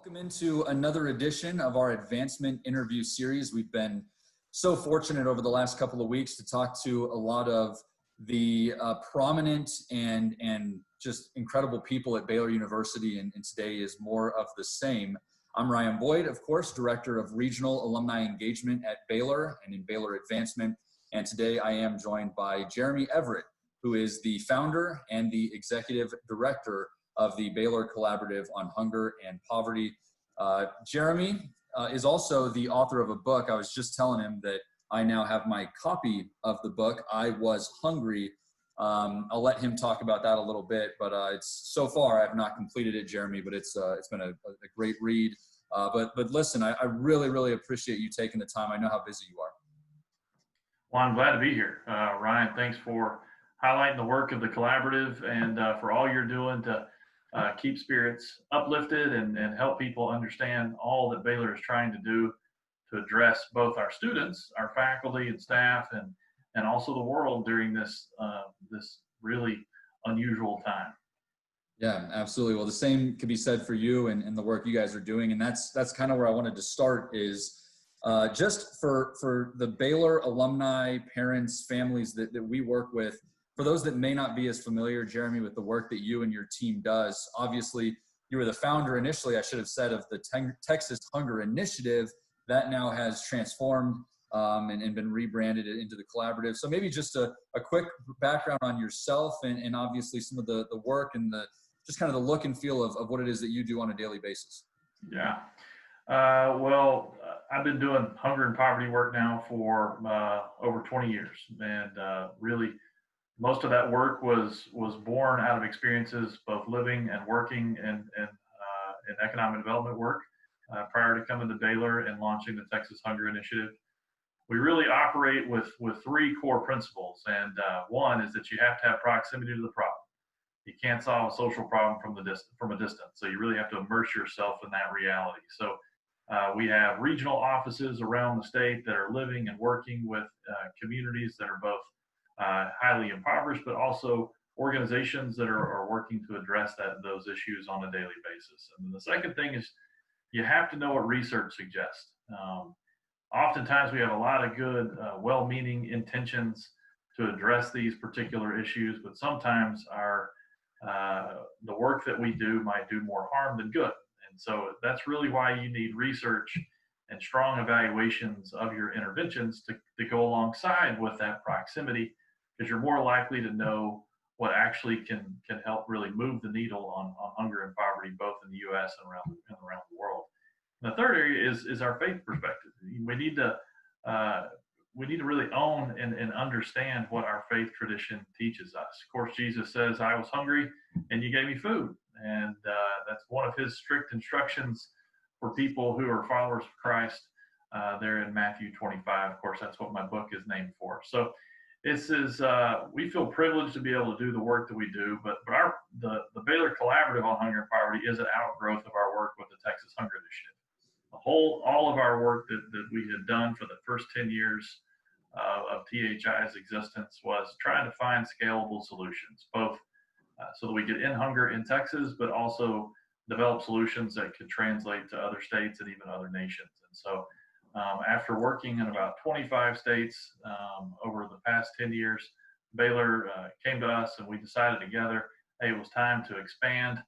Welcome into another edition of our advancement interview series. We've been so fortunate over the last couple of weeks to talk to a lot of the prominent and just incredible people at Baylor University, and today is more of the same. I'm Ryan Boyd, of course, Director of Regional Alumni Engagement at Baylor and in Baylor Advancement, and today I am joined by Jeremy Everett, who is the founder and the Executive Director of the Baylor Collaborative on Hunger and Poverty. Jeremy is also the author of a book. I was just telling him that I now have my copy of the book, I Was Hungry. I'll let him talk about that a little bit, but it's so far I have not completed it, Jeremy, but it's been a great read. But listen, I really appreciate you taking the time. I know how busy you are. Well, I'm glad to be here. Ryan, thanks for highlighting the work of the collaborative and for all you're doing to keep spirits uplifted and help people understand all that Baylor is trying to do to address both our students, our faculty and staff, and also the world during this really unusual time. Yeah, absolutely. Well, the same could be said for you and the work you guys are doing. And that's kind of where I wanted to start is just for the Baylor alumni, parents, families that we work with. For those that may not be as familiar, Jeremy, with the work that you and your team does, obviously you were the founder initially, I should have said, of the Texas Hunger Initiative that now has transformed and been rebranded into the collaborative. So maybe just a quick background on yourself and obviously some of the work and just kind of the look and feel of what it is that you do on a daily basis. Yeah. Well, I've been doing hunger and poverty work now for over 20 years, and really most of that work was born out of experiences both living and working in economic development work prior to coming to Baylor and launching the Texas Hunger Initiative. We really operate with three core principles, and one is that you have to have proximity to the problem. You can't solve a social problem from a distance, so you really have to immerse yourself in that reality. So we have regional offices around the state that are living and working with communities that are both highly impoverished, but also organizations that are working to address those issues on a daily basis. And then the second thing is you have to know what research suggests. Oftentimes we have a lot of good, well-meaning intentions to address these particular issues, but sometimes the work that we do might do more harm than good. And so that's really why you need research and strong evaluations of your interventions to go alongside with that proximity, because you're more likely to know what actually can help really move the needle on hunger and poverty, both in the U.S. and around the world. And the third area is our faith perspective. We need to really own and understand what our faith tradition teaches us. Of course, Jesus says, "I was hungry and you gave me food," and that's one of his strict instructions for people who are followers of Christ. There in Matthew 25. Of course, that's what my book is named for. So we feel privileged to be able to do the work that we do, but the Baylor Collaborative on Hunger and Poverty is an outgrowth of our work with the Texas Hunger Initiative. All of our work that we had done for the first 10 years of THI's existence was trying to find scalable solutions, both so that we could end hunger in Texas, but also develop solutions that could translate to other states and even other nations. And so after working in about 25 states over the past 10 years, Baylor came to us and we decided together, hey, it was time to expand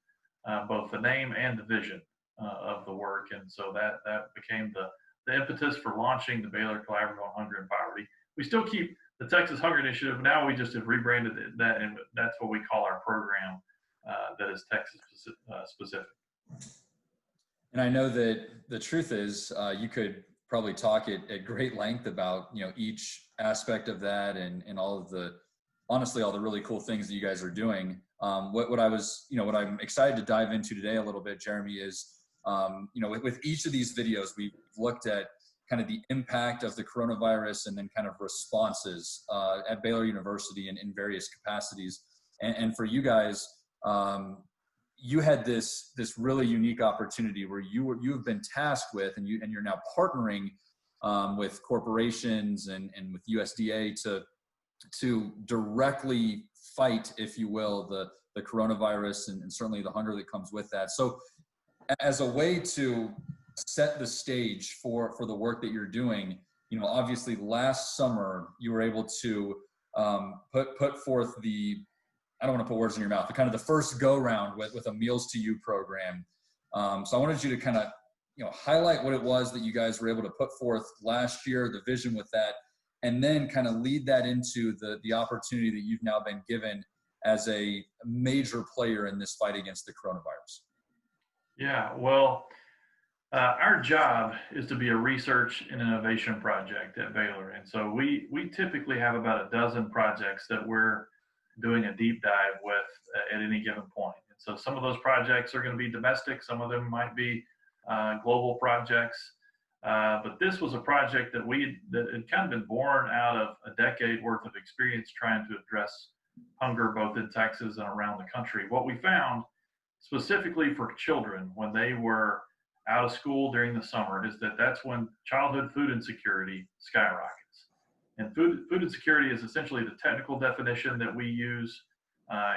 both the name and the vision of the work. And so that became the impetus for launching the Baylor Collaborative on Hunger and Poverty. We still keep the Texas Hunger Initiative. Now we just have rebranded that, and that's what we call our program that is Texas specific. And I know that the truth is you could probably talk at great length about each aspect of that and all of honestly all the really cool things that you guys are doing. What I'm excited to dive into today a little bit, Jeremy, is with each of these videos we've looked at kind of the impact of the coronavirus and then kind of responses at Baylor University in various capacities. And for you guys, you had this really unique opportunity where you have been tasked with, and you're now partnering with corporations and with USDA to directly fight, if you will, the coronavirus and certainly the hunger that comes with that. So as a way to set the stage for the work that you're doing, obviously last summer you were able to put forth I don't want to put words in your mouth, but kind of the first go round with a Meals to You program. So I wanted you to kind of, highlight what it was that you guys were able to put forth last year, the vision with that, and then kind of lead that into the opportunity that you've now been given as a major player in this fight against the coronavirus. Yeah, well, our job is to be a research and innovation project at Baylor. And so we typically have about a dozen projects that we're doing a deep dive with at any given point. And so some of those projects are going to be domestic, some of them might be global projects. But this was a project that had kind of been born out of a decade worth of experience trying to address hunger both in Texas and around the country. What we found specifically for children when they were out of school during the summer is that's when childhood food insecurity skyrockets. And food insecurity is essentially the technical definition that we use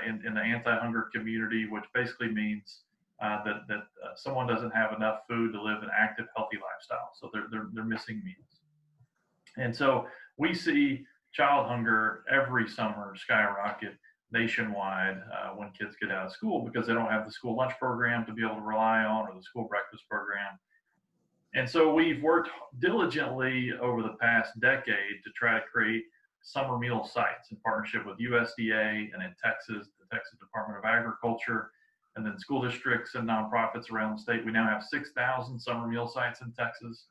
in the anti-hunger community, which basically means that someone doesn't have enough food to live an active, healthy lifestyle. So they're missing meals. And so we see child hunger every summer skyrocket nationwide when kids get out of school because they don't have the school lunch program to be able to rely on or the school breakfast program. And so we've worked diligently over the past decade to try to create summer meal sites in partnership with USDA and in Texas, the Texas Department of Agriculture, and then school districts and nonprofits around the state. We now have 6,000 summer meal sites in Texas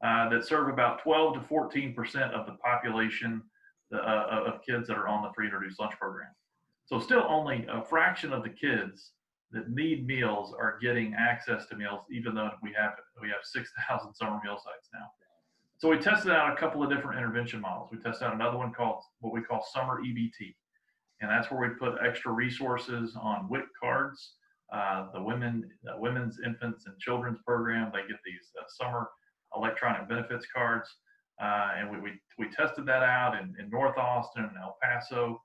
that serve about 12 to 14% of the population of kids that are on the free and reduced lunch program. So still only a fraction of the kids that need meals are getting access to meals, even though we have 6,000 summer meal sites now. So we tested out a couple of different intervention models. We tested out another one called what we call summer EBT. And that's where we put extra resources on WIC cards. The Women's, Infants, and Children's Program, they get these summer electronic benefits cards. And we tested that out in North Austin and El Paso.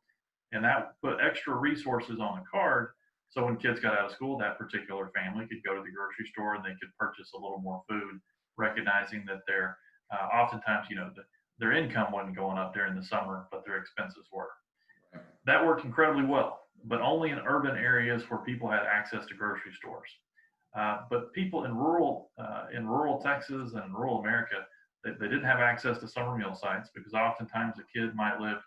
And that put extra resources on the card. So when kids got out of school, that particular family could go to the grocery store and they could purchase a little more food, recognizing that their oftentimes, their income wasn't going up during the summer, but their expenses were. That worked incredibly well, but only in urban areas where people had access to grocery stores. But people in rural Texas and rural America, they didn't have access to summer meal sites because oftentimes a kid might live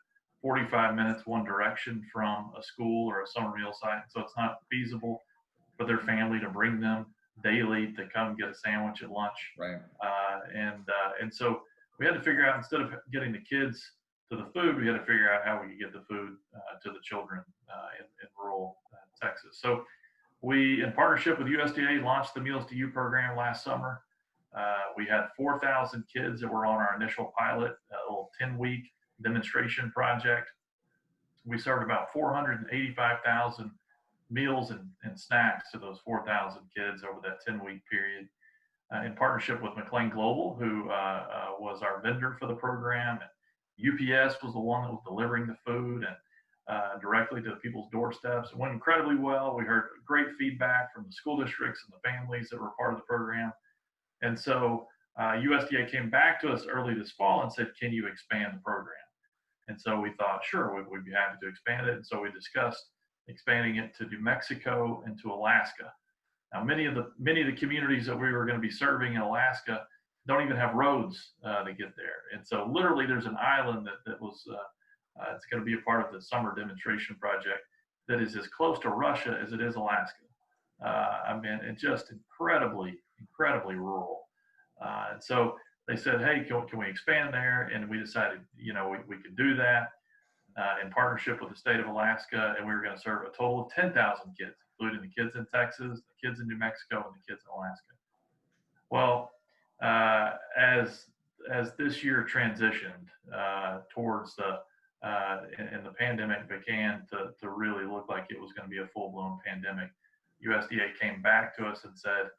45 minutes one direction from a school or a summer meal site. So it's not feasible for their family to bring them daily to come get a sandwich at lunch. Right. And so we had to figure out, instead of getting the kids to the food, we had to figure out how we could get the food to the children in rural Texas. So we, in partnership with USDA, launched the Meals to You program last summer. We had 4,000 kids that were on our initial pilot, a little 10-week demonstration project. We served about 485,000 meals and snacks to those 4,000 kids over that 10-week period in partnership with McLean Global, who was our vendor for the program. And UPS was the one that was delivering the food and directly to people's doorsteps. It went incredibly well. We heard great feedback from the school districts and the families that were part of the program. And so USDA came back to us early this fall and said, can you expand the program? And so we thought, sure, we'd be happy to expand it. And so we discussed expanding it to New Mexico and to Alaska. Now, many of the communities that we were going to be serving in Alaska don't even have roads to get there. And so literally there's an island that was, it's going to be a part of the summer demonstration project that is as close to Russia as it is Alaska. I mean, it's just incredibly rural. And so they said, hey, can we expand there? And we decided, we could do that in partnership with the state of Alaska. And we were going to serve a total of 10,000 kids, including the kids in Texas, the kids in New Mexico, and the kids in Alaska. Well, as this year transitioned towards and the pandemic began to really look like it was going to be a full-blown pandemic, USDA came back to us and said,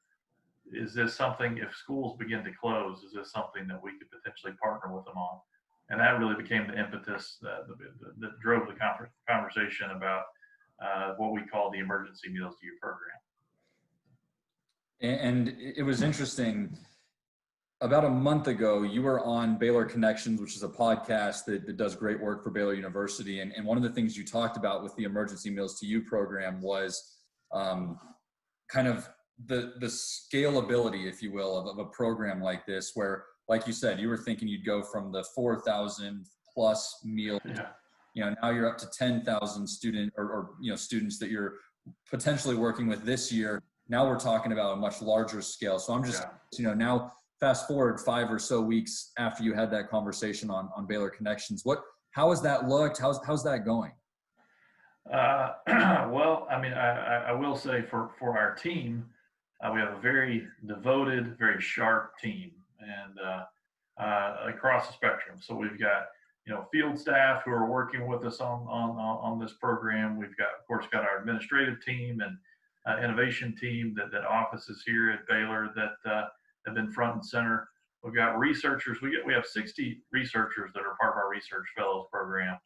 is this something, if schools begin to close, is this something that we could potentially partner with them on? And that really became the impetus that drove the conversation about what we call the Emergency Meals to You program. And it was interesting. About a month ago, you were on Baylor Connections, which is a podcast that does great work for Baylor University. And one of the things you talked about with the Emergency Meals to You program was kind of the scalability, if you will, of a program like this, where, like you said, you were thinking you'd go from the 4,000 plus meals. Yeah. Now you're up to 10,000 students that you're potentially working with this year. Now we're talking about a much larger scale. So I'm just, now fast forward 5 or so weeks after you had that conversation on Baylor Connections. How has that looked? How's that going? Well, I mean, I will say for our team, we have a very devoted, very sharp team, and across the spectrum. So we've got field staff who are working with us on this program. We've got, of course, our administrative team and innovation team that offices here at Baylor that have been front and center. We've got researchers. We have 60 researchers that are part of our Research Fellows program.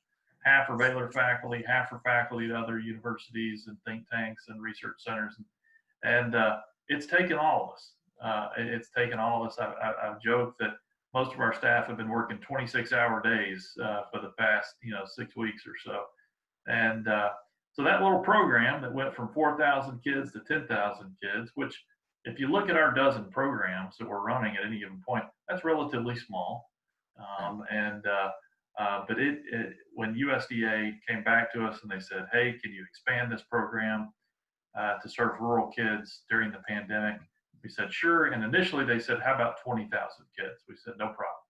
Half are Baylor faculty, half are faculty at other universities and think tanks and research centers, and it's taken all of us. It's taken all of us. I've joked that most of our staff have been working 26-hour days for the past 6 weeks or so, and so that little program that went from 4,000 kids to 10,000 kids, which if you look at our dozen programs that we're running at any given point, that's relatively small. But when USDA came back to us and they said, "Hey, can you expand this program to serve rural kids during the pandemic?" We said, "Sure." And initially they said, "How about 20,000 kids?" We said, "No problem."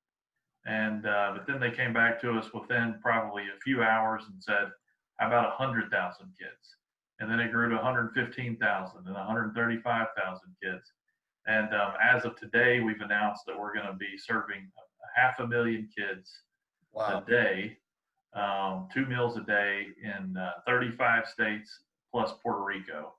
And but then they came back to us within probably a few hours and said, "How about 100,000 kids?" And then it grew to 115,000 and 135,000 kids. And as of today, we've announced that we're going to be serving 500,000 kids a day, 2 meals a day in 35 states plus Puerto Rico.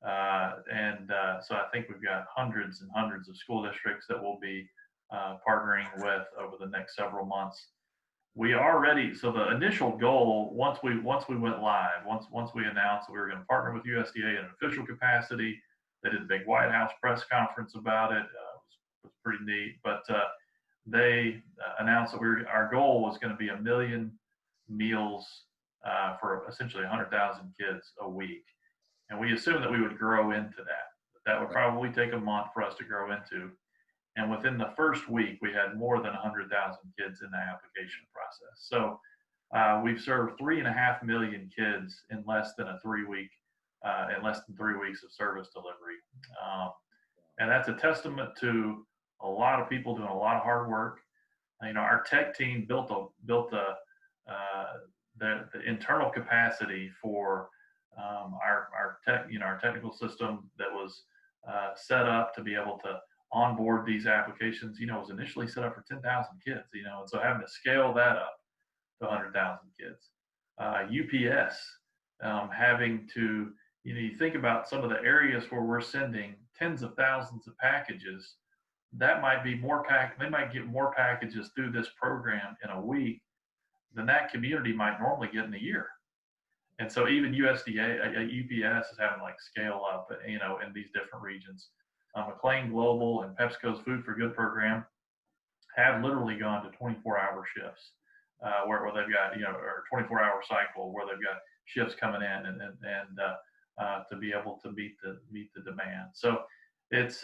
So I think we've got hundreds and hundreds of school districts that we'll be partnering with over the next several months. We are ready. So the initial goal, once we went live, once we announced that we were going to partner with USDA in an official capacity, they did a big White House press conference about it. It was pretty neat. But they announced that our goal was going to be 1 million meals for essentially 100,000 kids a week. And we assumed that we would grow into that. That would probably take a month for us to grow into. And within the first week, we had more than 100,000 kids in the application process. So we've served 3.5 million kids in less than 3 weeks of service delivery. And that's a testament to a lot of people doing a lot of hard work. Our tech team built the internal capacity for our technical system that was set up to be able to onboard these applications. Was initially set up for 10,000 kids. And so having to scale that up to 100,000 kids. UPS having to, you think about some of the areas where we're sending tens of thousands of packages. That might be they might get more packages through this program in a week than that community might normally get in a year. And so even UPS is having to scale up, in these different regions. McLean Global and PepsiCo's Food for Good program have literally gone to 24-hour shifts, where they've got, or 24-hour cycle where they've got shifts coming in and to be able to meet the demand. So it's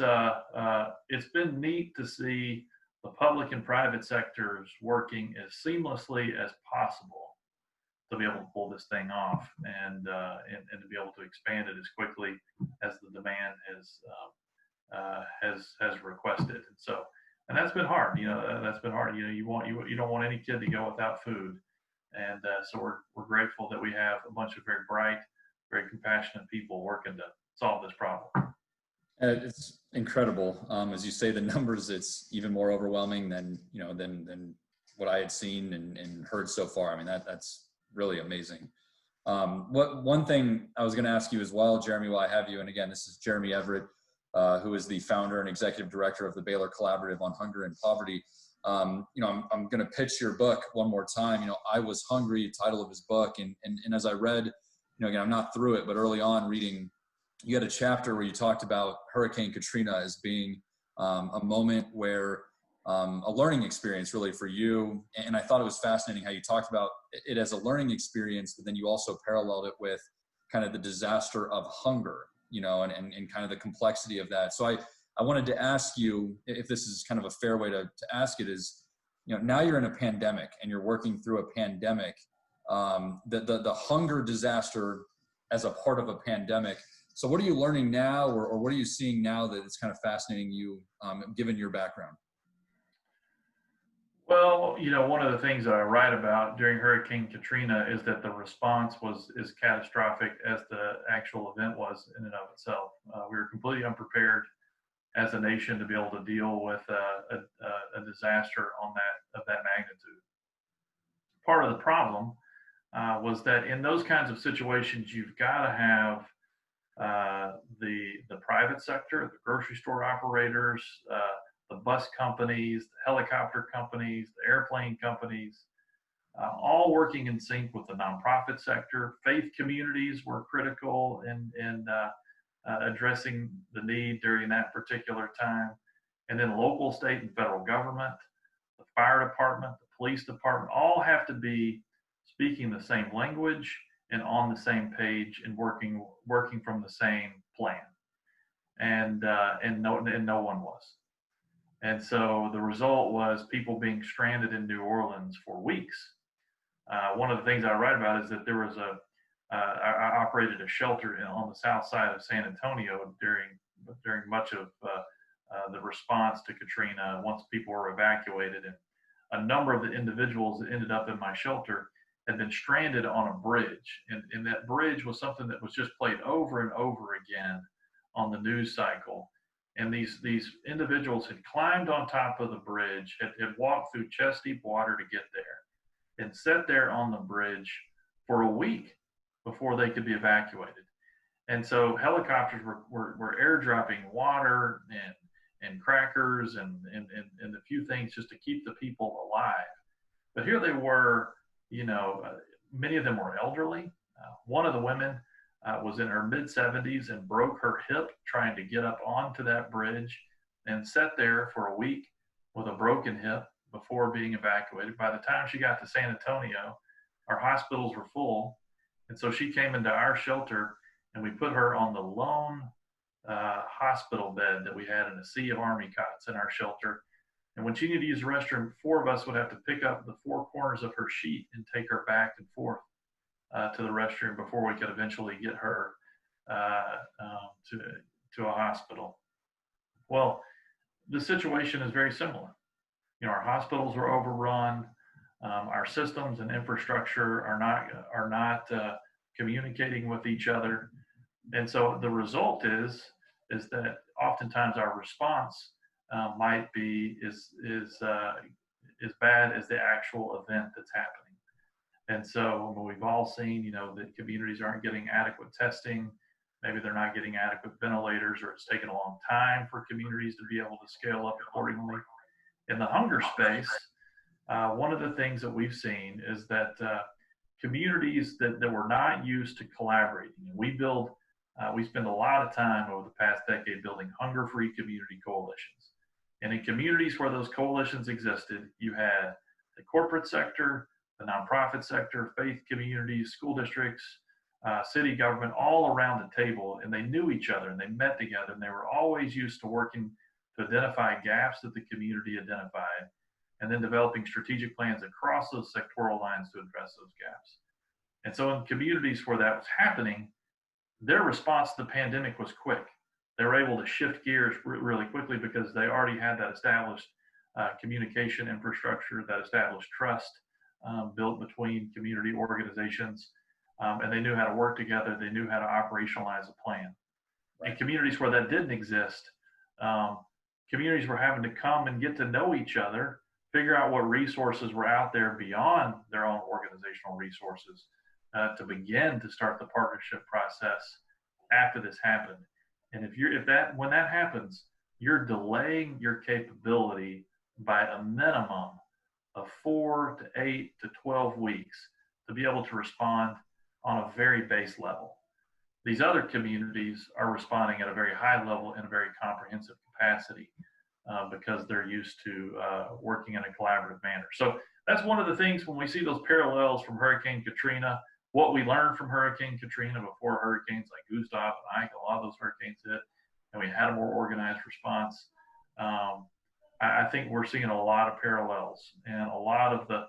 been neat to see the public and private sectors working as seamlessly as possible to be able to pull this thing off and to be able to expand it as quickly as the demand has requested. And that's been hard. That's been hard. You don't want any kid to go without food. And so we're grateful that we have a bunch of very bright, very compassionate people working to solve this problem. It's incredible. As you say, the numbers, it's even more overwhelming than what I had seen and heard so far. I mean, that's really amazing. One thing I was going to ask you as well, Jeremy, while I have you, and again, this is Jeremy Everett, who is the founder and executive director of the Baylor Collaborative on Hunger and Poverty. I'm going to pitch your book one more time. I Was Hungry, title of his book. And as I read, again, I'm not through it, but early on reading you had a chapter where you talked about Hurricane Katrina as being a moment where a learning experience really for you. And I thought it was fascinating how you talked about it as a learning experience, but then you also paralleled it with kind of the disaster of hunger, and kind of the complexity of that. So I wanted to ask you if this is kind of a fair way to ask it is, now you're in a pandemic and you're working through a pandemic, the hunger disaster as a part of a pandemic. So what are you learning now, or what are you seeing now that it's kind of fascinating you, given your background? Well, one of the things that I write about during Hurricane Katrina is that the response was as catastrophic as the actual event was in and of itself. We were completely unprepared as a nation to be able to deal with a disaster of that magnitude. Part of the problem was that in those kinds of situations, you've got to have the private sector, the grocery store operators, the bus companies, the helicopter companies, the airplane companies, all working in sync with the nonprofit sector. Faith communities were critical in addressing the need during that particular time. And then local, state, and federal government, the fire department, the police department, all have to be speaking the same language and on the same page and working from the same plan. And no one was. And so the result was people being stranded in New Orleans for weeks. One of the things I write about is that there was I operated a shelter on the south side of San Antonio during much of the response to Katrina once people were evacuated. And a number of the individuals that ended up in my shelter had been stranded on a bridge. And that bridge was something that was just played over and over again on the news cycle. And these individuals had climbed on top of the bridge, had walked through chest deep water to get there, and sat there on the bridge for a week before they could be evacuated. And so helicopters were airdropping water and crackers and a few things just to keep the people alive. But here they were, many of them were elderly. One of the women was in her mid-70s and broke her hip trying to get up onto that bridge and sat there for a week with a broken hip before being evacuated. By the time she got to San Antonio, our hospitals were full. And so she came into our shelter and we put her on the lone hospital bed that we had in a sea of Army cots in our shelter. And when she needed to use the restroom, 4 of us would have to pick up the 4 corners of her sheet and take her back and forth to the restroom before we could eventually get her to a hospital. Well, the situation is very similar. Our hospitals are overrun. Our systems and infrastructure are not communicating with each other, and so the result is that oftentimes our response might be as bad as the actual event that's happening. And so we've all seen, that communities aren't getting adequate testing. Maybe they're not getting adequate ventilators, or it's taken a long time for communities to be able to scale up accordingly. In the hunger space, one of the things that we've seen is that communities that were not used to collaborating, and we spend a lot of time over the past decade building hunger-free community coalitions. And in communities where those coalitions existed, you had the corporate sector, the nonprofit sector, faith communities, school districts, city government, all around the table, and they knew each other and they met together, and they were always used to working to identify gaps that the community identified, and then developing strategic plans across those sectoral lines to address those gaps. And so in communities where that was happening, their response to the pandemic was quick. They were able to shift gears really quickly because they already had that established communication infrastructure, that established trust built between community organizations, and they knew how to work together. They knew how to operationalize a plan. Right. In communities where that didn't exist, communities were having to come and get to know each other, figure out what resources were out there beyond their own organizational resources to begin to start the partnership process after this happened. And when that happens, you're delaying your capability by a minimum of 4 to 8 to 12 weeks to be able to respond on a very base level. these other communities are responding at a very high level in a very comprehensive capacity because they're used to working in a collaborative manner. So that's one of the things when we see those parallels from Hurricane Katrina, what we learned from Hurricane Katrina before hurricanes like Gustav and Ike, a lot of those hurricanes hit, and we had a more organized response. I think we're seeing a lot of parallels, and a lot of the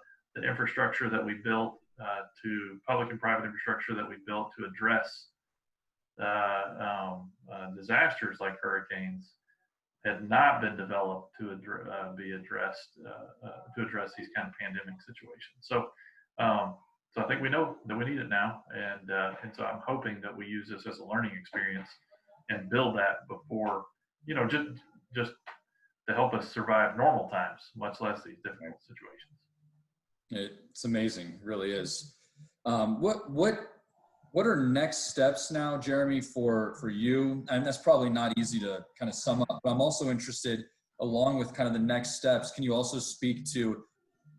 infrastructure that we built to public and private infrastructure that we built to address disasters like hurricanes had not been developed to be addressed to address these kind of pandemic situations. So I think we know that we need it now, and so I'm hoping that we use this as a learning experience and build that before, just to help us survive normal times, much less these difficult situations. It's amazing, it really is. What are next steps now, Jeremy, for you? And that's probably not easy to kind of sum up, but I'm also interested, along with kind of the next steps, can you also speak to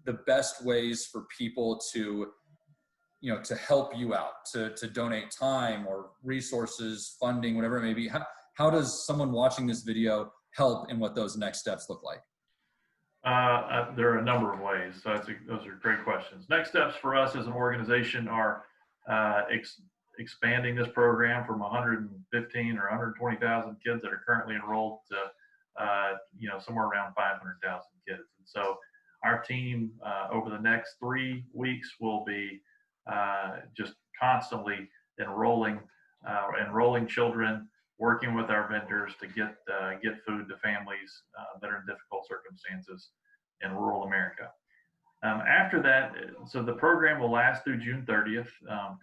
the best ways for people to, to help you out, to donate time or resources, funding, whatever it may be? How does someone watching this video help, and what those next steps look like? There are a number of ways. So those are great questions. Next steps for us as an organization are expanding this program from 115 or 120,000 kids that are currently enrolled to somewhere around 500,000 kids. And so our team over the next 3 weeks will be just constantly enrolling children, working with our vendors to get food to families that are in difficult circumstances in rural America. After that, so the program will last through June 30th.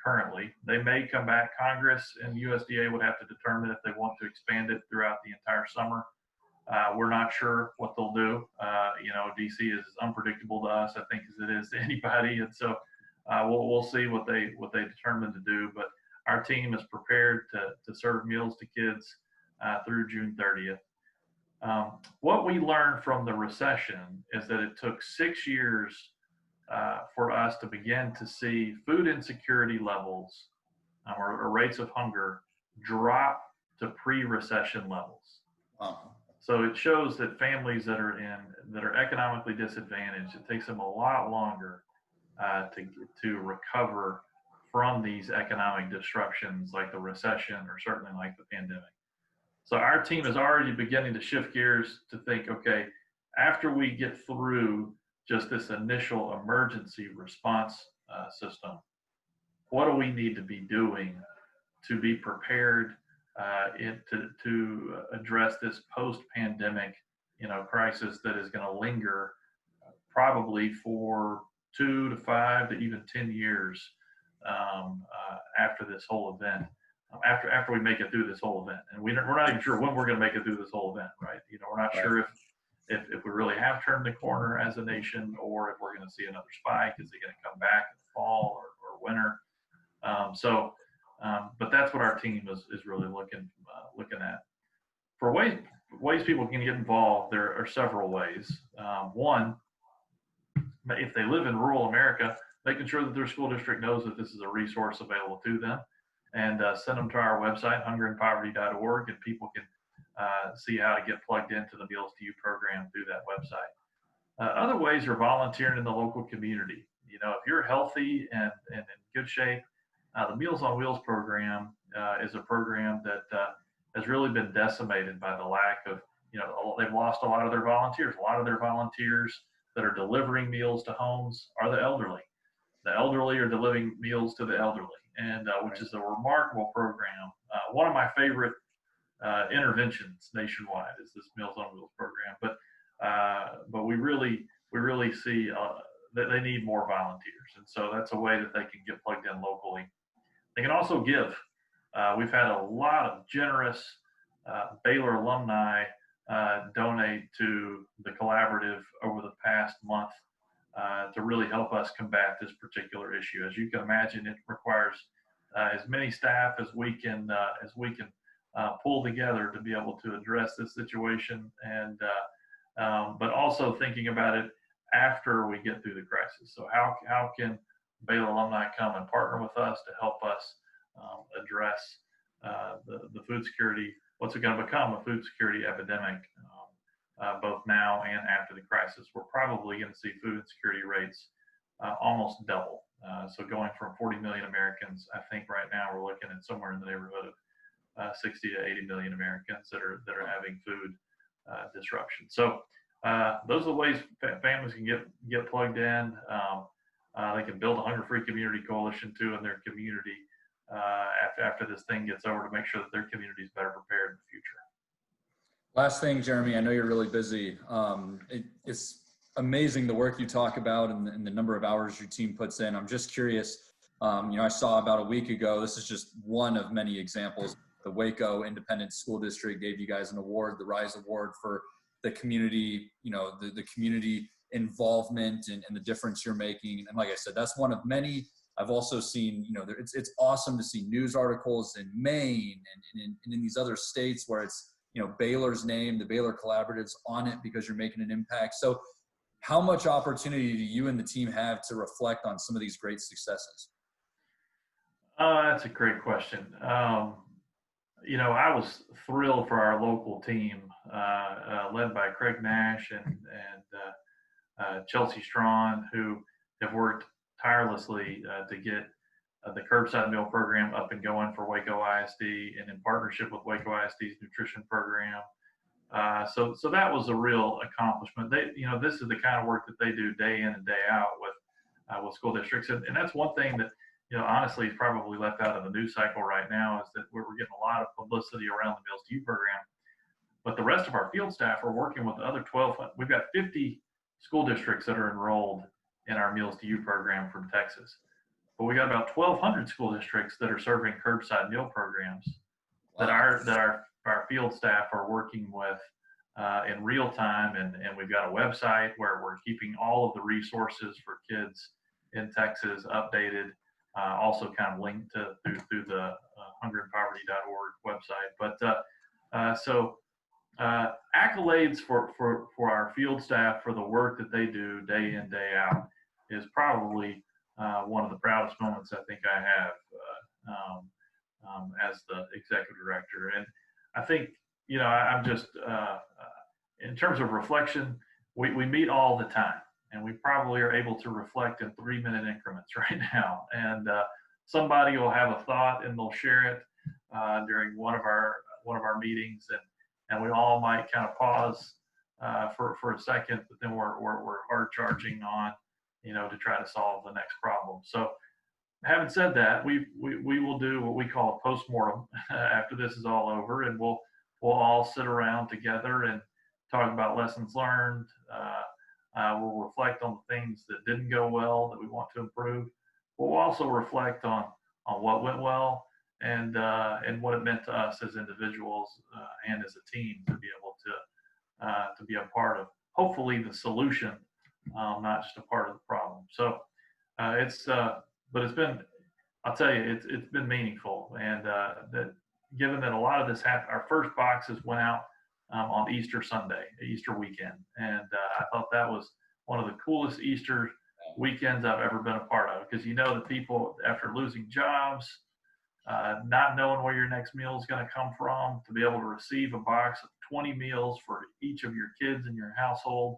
Currently, they may come back. Congress and USDA would have to determine if they want to expand it throughout the entire summer. We're not sure what they'll do. DC is as unpredictable to us, I think, as it is to anybody, and so we'll see what they determine to do. But our team is prepared to serve meals to kids through June 30th. What we learned from the recession is that it took 6 years for us to begin to see food insecurity levels or rates of hunger drop to pre-recession levels. Wow. So it shows that families that are economically disadvantaged, it takes them a lot longer to recover from these economic disruptions like the recession or certainly like the pandemic. So our team is already beginning to shift gears to think, okay, after we get through just this initial emergency response system, what do we need to be doing to be prepared to address this post-pandemic, crisis that is going to linger probably for 2 to 5 to even 10 years after this whole event. After we make it through this whole event, and we're not even sure when we're going to make it through this whole event, right? We're not sure if we really have turned the corner as a nation, or if we're going to see another spike. Is it going to come back in the fall or winter? But that's what our team is really looking at. For ways people can get involved, there are several ways. One, if they live in rural America, making sure that their school district knows that this is a resource available to them, and send them to our website, hungerandpoverty.org, and people can see how to get plugged into the Meals to You program through that website. Other ways are volunteering in the local community. If you're healthy and in good shape, the Meals on Wheels program is a program that has really been decimated by the lack of, they've lost a lot of their volunteers. A lot of their volunteers that are delivering meals to homes are the elderly. The elderly are delivering meals to the elderly, and which is a remarkable program. One of my favorite interventions nationwide is this Meals on Wheels program. But we really see that they need more volunteers, and so that's a way that they can get plugged in locally. They can also give. We've had a lot of generous Baylor alumni donate to the collaborative over the past month to really help us combat this particular issue. As you can imagine, it requires as many staff as we can pull together to be able to address this situation, and but also thinking about it after we get through the crisis. So how can Baylor alumni come and partner with us to help us address the food security, what's it going to become, a food security epidemic, both now and after the crisis. We're probably going to see food insecurity rates almost double. So going from 40 million Americans, I think right now we're looking at somewhere in the neighborhood of 60 to 80 million Americans that are having food disruption. So those are the ways families can get plugged in. They can build a hunger-free community coalition too in their community after this thing gets over, to make sure that their community is better prepared in the future. Last thing, Jeremy, I know you're really busy. It's amazing the work you talk about and the number of hours your team puts in. I'm just curious, I saw about a week ago, this is just one of many examples. The Waco Independent School District gave you guys an award, the RISE Award, for the community, the community involvement and the difference you're making. And like I said, that's one of many. I've also seen, it's awesome to see news articles in Maine and in these other states where it's, Baylor's name, the Baylor Collaborative's on it because you're making an impact. So how much opportunity do you and the team have to reflect on some of these great successes? That's a great question. I was thrilled for our local team, led by Craig Nash and Chelsea Strawn, who have worked tirelessly to get the curbside meal program up and going for Waco ISD, and in partnership with Waco ISD's nutrition program. So that was a real accomplishment. This is the kind of work that they do day in and day out with school districts, and that's one thing that honestly is probably left out of the news cycle right now, is that we're getting a lot of publicity around the Meals to You program, but the rest of our field staff are working with the other 12. We've got 50 school districts that are enrolled in our Meals to You program from Texas, but we got about 1,200 school districts that are serving curbside meal programs. Wow. that our field staff are working with in real time, and we've got a website where we're keeping all of the resources for kids in Texas updated, also kind of linked through the hungerandpoverty.org website. But so accolades for our field staff for the work that they do day in, day out is probably one of the proudest moments I think I have as the executive director. And I think, I'm just, in terms of reflection, we meet all the time, and we probably are able to reflect in 3-minute increments right now. And somebody will have a thought and they'll share it during one of our meetings, and we all might kind of pause for a second, but then we're hard charging on, to try to solve the next problem. So having said that, we will do what we call a postmortem after this is all over, and we'll all sit around together and talk about lessons learned. We'll reflect on the things that didn't go well that we want to improve. We'll also reflect on what went well and what it meant to us as individuals and as a team to be able to be a part of, hopefully, the solution, not just a part of the problem. So but it's been, I'll tell you, it's been meaningful, and that given that a lot of this happened, our first boxes went out on Easter Sunday, Easter weekend, and I thought that was one of the coolest Easter weekends I've ever been a part of, because the people, after losing jobs, not knowing where your next meal is going to come from, to be able to receive a box of 20 meals for each of your kids in your household,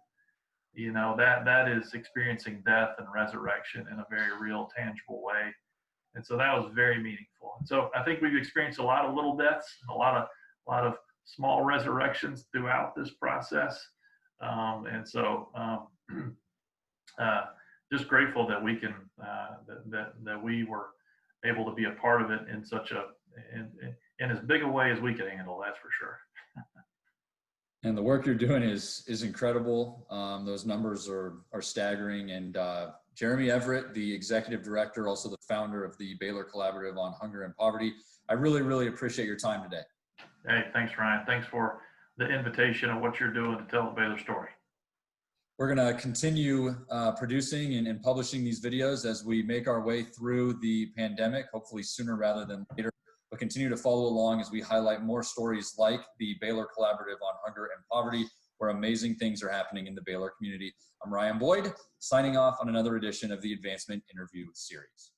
that is experiencing death and resurrection in a very real, tangible way. And so that was very meaningful. And so I think we've experienced a lot of little deaths, a lot of small resurrections throughout this process. And so just grateful that we can, that we were able to be a part of it in such in as big a way as we could handle, that's for sure. And the work you're doing is incredible. Those numbers are staggering. And Jeremy Everett, the executive director, also the founder of the Baylor Collaborative on Hunger and Poverty, I really, really appreciate your time today. Hey, thanks, Ryan. Thanks for the invitation and what you're doing to tell the Baylor story. We're going to continue producing and publishing these videos as we make our way through the pandemic, hopefully sooner rather than later. But continue to follow along as we highlight more stories like the Baylor Collaborative on Hunger and Poverty, where amazing things are happening in the Baylor community. I'm Ryan Boyd, signing off on another edition of the Advancement Interview Series.